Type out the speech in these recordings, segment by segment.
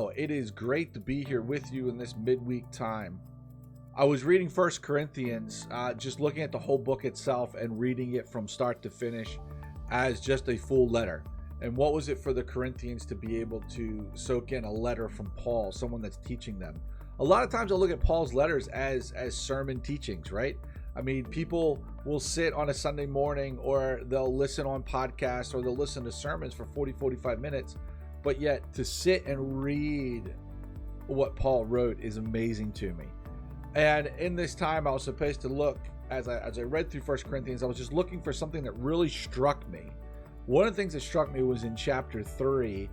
Wow, it is great to be here with you in this midweek time. I was reading First Corinthians, just looking at the whole book itself and reading it from start to finish as just a full letter. And what was it for the Corinthians to be able to soak in a letter from Paul, someone that's teaching them? A lot of times I look at Paul's letters as sermon teachings, right? I mean, people will sit on a Sunday morning or they'll listen on podcasts or they'll listen to sermons for 40, 45 minutes. But yet to sit and read what Paul wrote is amazing to me. And in this time, I was supposed to look, as I read through First Corinthians, I was just looking for something that really struck me. One of the things that struck me was in chapter 3,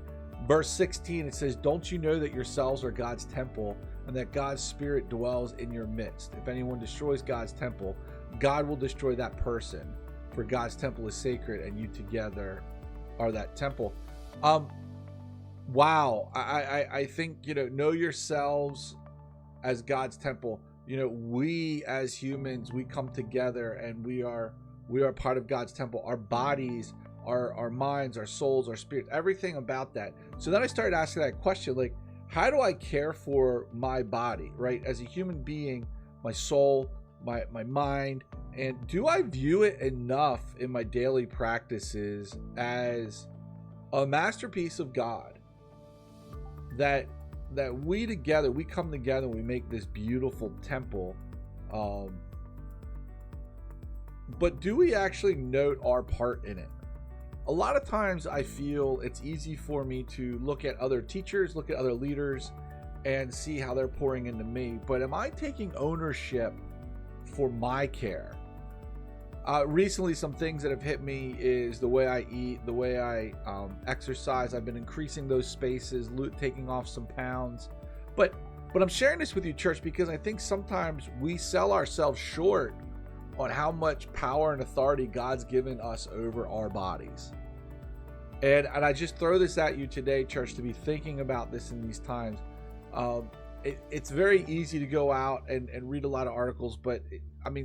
verse 16. It says, "Don't you know that yourselves are God's temple and that God's Spirit dwells in your midst? If anyone destroys God's temple, God will destroy that person. For God's temple is sacred and you together are that temple." Wow. I think, know yourselves as God's temple. We as humans, we come together and we are part of God's temple. Our bodies, our minds, our souls, our spirits, everything about that. So then I started asking that question, like, how do I care for my body, right? As a human being, my soul, my mind, and do I view it enough in my daily practices as a masterpiece of God? That we together, we come together, we make this beautiful temple. But do we actually note our part in it? A lot of times I feel it's easy for me to look at other teachers, look at other leaders, and see how they're pouring into me. But am I taking ownership for my care? Recently, some things that have hit me is the way I eat, the way I exercise. I've been increasing those spaces, taking off some pounds. But I'm sharing this with you, church, because I think sometimes we sell ourselves short on how much power and authority God's given us over our bodies. And I just throw this at you today, church, to be thinking about this in these times. It's very easy to go out and read a lot of articles, but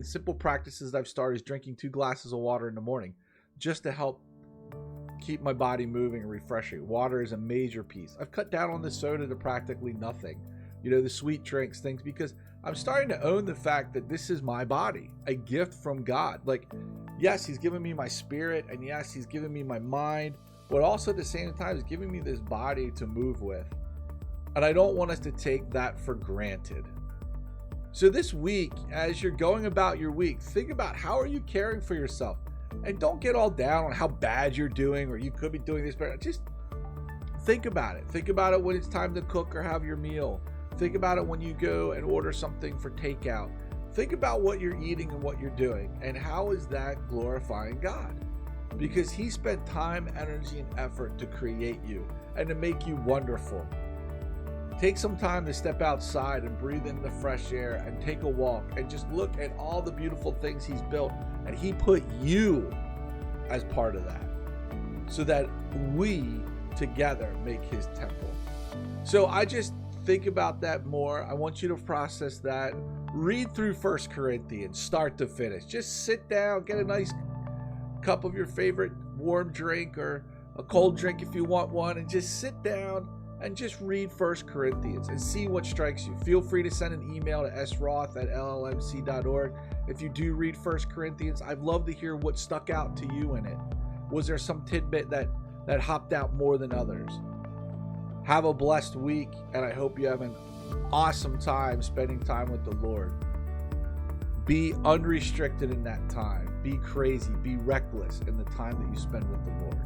simple practices that I've started is drinking 2 glasses of water in the morning just to help keep my body moving and refreshing. Water is a major piece. I've cut down on the soda to practically nothing, the sweet drinks, things, because I'm starting to own the fact that this is my body, a gift from God. Like, yes, he's given me my spirit, and yes, he's given me my mind, but also at the same time, he's giving me this body to move with. And I don't want us to take that for granted. So this week, as you're going about your week, think about how are you caring for yourself? And don't get all down on how bad you're doing or you could be doing this better. Just think about it. Think about it when it's time to cook or have your meal. Think about it when you go and order something for takeout. Think about what you're eating and what you're doing. And how is that glorifying God? Because he spent time, energy, and effort to create you and to make you wonderful. Take some time to step outside and breathe in the fresh air and take a walk and just look at all the beautiful things he's built. And he put you as part of that so that we together make his temple. So I just think about that more. I want you to process that. Read through First Corinthians, start to finish. Just sit down, get a nice cup of your favorite warm drink or a cold drink if you want one, and just sit down and just read First Corinthians and see what strikes you. Feel free to send an email to sroth@llmc.org. If you do read First Corinthians, I'd love to hear what stuck out to you in it. Was there some tidbit that hopped out more than others? Have a blessed week, and I hope you have an awesome time spending time with the Lord. Be unrestricted in that time. Be crazy. Be reckless in the time that you spend with the Lord.